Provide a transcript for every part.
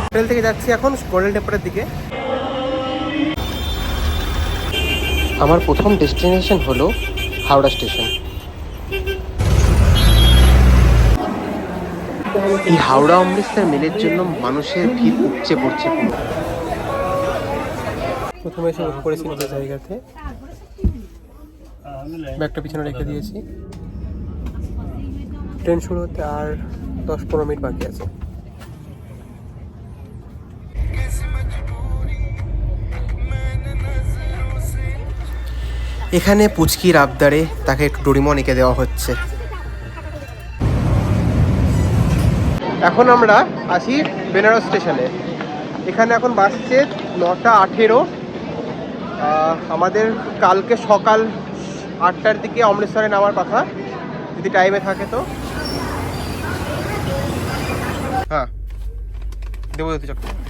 Hotel থেকে যাচ্ছি এখন গোল্ডেন টেম্পলের দিকে। আমার প্রথম ডেস্টিনেশন হলো হাওড়া স্টেশন। এই হাওড়া অমৃতসর মেলের জন্য মানুষের ভিড় উপচে পড়ছে পুরো। প্রথমে এসে উঠে পড়েছি নিজের জায়গাতে, ব্যাগটা পিছনে রেখে দিয়েছি। ট্রেন শুরু হতে আর 10-15 মিনিট বাকি আছে। এখানে পুচকির আবদারে তাকে একটু ডোরিমন এঁকে দেওয়া হচ্ছে। এখন আমরা আছি বেনারস স্টেশনে। এখানে এখন বাসছে 9:18। আমাদের কালকে সকাল 8টার দিকে অমৃতসরে নামার কথা, যদি টাইমে থাকে তো। হ্যাঁ, দেবজ্যোতি চক্রবর্তী।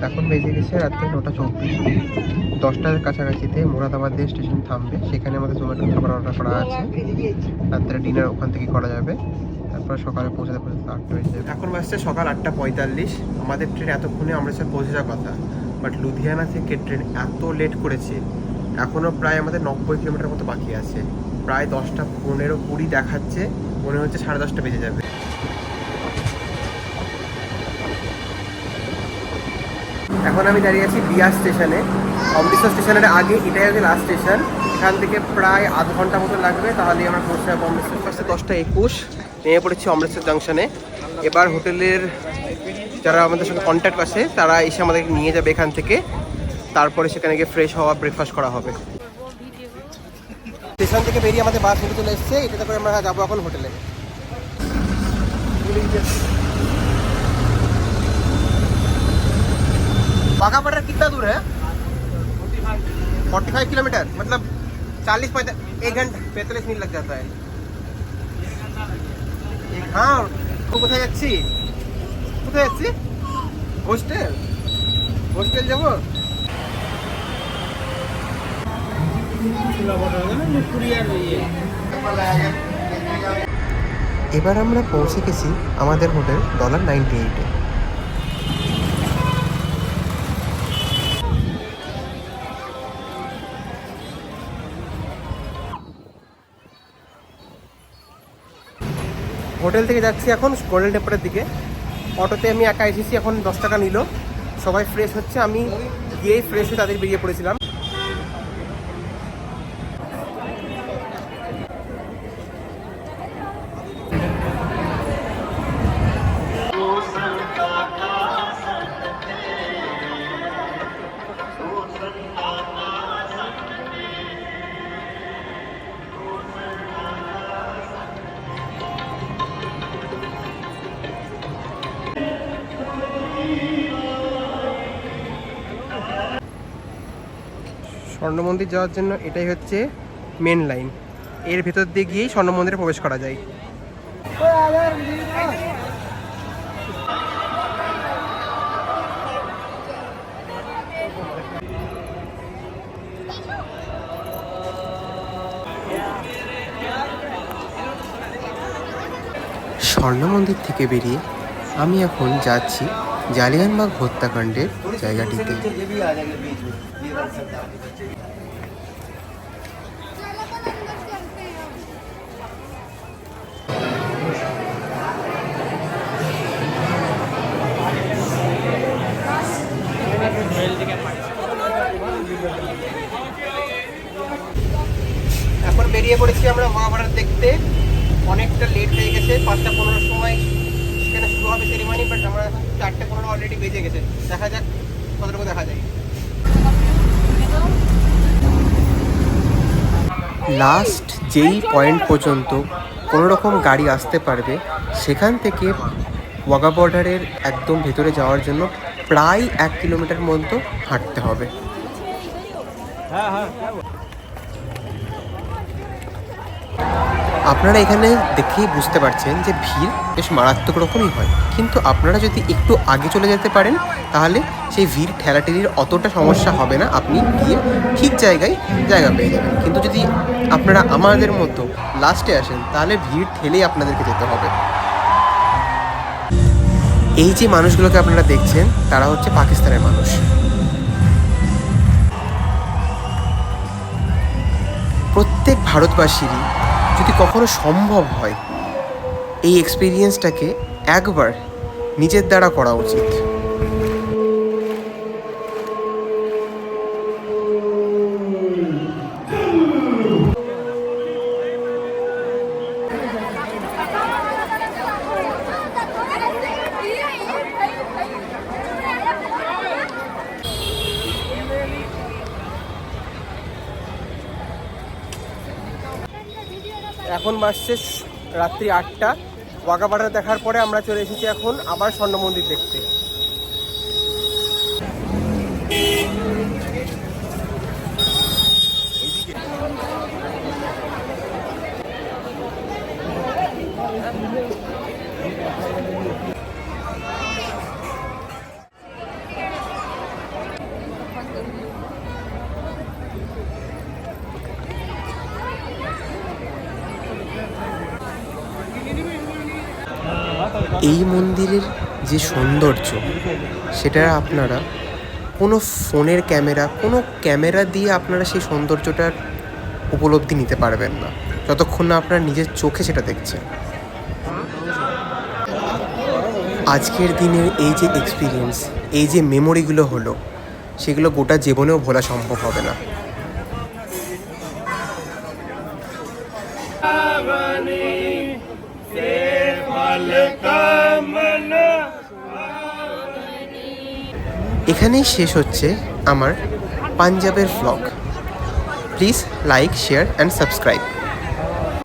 এখন বেজে গেছে রাত্রে 9:24। 10টার কাছাকাছিতে মোরাদাবাদে স্টেশন থামবে, সেখানে আমাদের জোম্যাটো খাবার অর্ডার করা আছে। রাত্রে ডিনার ওখান থেকে করা যাবে, তারপর সকালে পৌঁছাতে 8টা বেজে যাবে। এখন বাজছে সকাল 8:45। আমাদের ট্রেন এতক্ষণে অমৃতসর পৌঁছে যাওয়ার কথা, বাট লুধিয়ানা থেকে ট্রেন এত লেট করেছে, এখনও প্রায় আমাদের 90 কিলোমিটার মতো বাকি আছে। প্রায় 10:15-20 দেখাচ্ছে, মনে হচ্ছে 10:30 বেজে যাবে। এখন আমি দাঁড়িয়ে আছি বিয়ার স্টেশনে। অমৃতসর স্টেশনের আগে এটাই হচ্ছে লাস্ট স্টেশন। এখান থেকে প্রায় আধ ঘন্টা মতো লাগবে, তাহলে আমরা পৌঁছে যাবো অমৃতসর। ফার্স্টে 10:21 নেমে পড়েছি অমৃতসর জাংশনে। এবার হোটেলের যারা আমাদের সঙ্গে কন্ট্যাক্ট আছে তারা এসে আমাদেরকে নিয়ে যাবে এখান থেকে, তারপরে সেখানে গিয়ে ফ্রেশ হওয়া, ব্রেকফাস্ট করা হবে। স্টেশন থেকে বেরিয়ে আমাদের বাস নিতে চলে এসছে, এটাতে করে আমরা যাবো এখন হোটেলে। बाघा बॉर्डर कितना दूर है? 45 किलोमीटर, मतलब 40-45, 1 घंटा 45 मिनट लग जाता है। हाँ, কোথায় যাচ্ছি? কোথায় যাচ্ছি? হোস্টেল হোস্টেল যাবো। এবার আমরা পৌঁছে গেছি আমাদের হোটেল $98-এ। হোটেল থেকে যাচ্ছি এখন গোল্ডেন টেম্পলের দিকে। অটোতে আমি একা এসেছি, এখন 10 টাকা নিল। সবাই ফ্রেশ হচ্ছে, আমি গিয়েই ফ্রেশ হয়ে তাদের বেরিয়ে পড়েছিলাম। স্বর্ণ মন্দির যাওয়ার জন্য এটাই হচ্ছে মেন লাইন। এর ভেতর দিয়ে গিয়েই স্বর্ণ মন্দিরে প্রবেশ করা যায়। স্বর্ণ মন্দির থেকে বেরিয়ে আমি এখন যাচ্ছি জালিয়ানবাগ হত্যাকাণ্ডের জায়গাটিতে। এখন বেরিয়ে পড়েছি আমরা মহাভারত দেখতে। অনেকটা লেট হয়ে গেছে, 5:15 সময় সেখানে শুরু হবে সেরিমনি, বাট আমরা 4:15 অলরেডি বেজে গেছে। দেখা যাক কতটুকু দেখা যায়। লাস্ট যেই পয়েন্ট পর্যন্ত কোনো রকম গাড়ি আসতে পারবে, সেখান থেকে ওয়াঘা বর্ডারের একদম ভেতরে যাওয়ার জন্য প্রায় 1 কিলোমিটার মতো হাঁটতে হবে। আপনারা এখানে দেখেই বুঝতে পারছেন যে ভিড় বেশ মারাত্মক রকমই হয়, কিন্তু আপনারা যদি একটু আগে চলে যেতে পারেন তাহলে সেই ভিড় ঠেলাঠেলির অতটা সমস্যা হবে না, আপনি গিয়ে ঠিক জায়গায় জায়গা পেয়ে যাবেন। কিন্তু যদি আপনারা আমাদের মতো লাস্টে আসেন তাহলে ভিড় ঠেলেই আপনাদেরকে যেতে হবে। এই যে মানুষগুলোকে আপনারা দেখছেন তারা হচ্ছে পাকিস্তানের মানুষ। প্রত্যেক ভারতবাসীরই যদি কখনো সম্ভব হয় এই এক্সপিরিয়েন্সটাকে একবার নিজের দ্বারা করা উচিত। এখন বাজছে রাত্রি 8টা। ওয়াঘা বর্ডার দেখার পরে আমরা চলে এসেছি এখন আবার স্বর্ণ মন্দির দেখতে। এই মন্দিরের যে সৌন্দর্য সেটা আপনারা কোনো ফোনের ক্যামেরা, কোনো ক্যামেরা দিয়ে আপনারা সেই সৌন্দর্যটার উপলব্ধি নিতে পারবেন না যতক্ষণ না আপনারা নিজের চোখে সেটা দেখছেন। আজকের দিনের এই যে এক্সপিরিয়েন্স, এই যে মেমোরিগুলো হলো, সেগুলো গোটা জীবনেও ভোলা সম্ভব হবে না। এখানেই শেষ হচ্ছে আমার পাঞ্জাবের vlog. Please like, share and subscribe.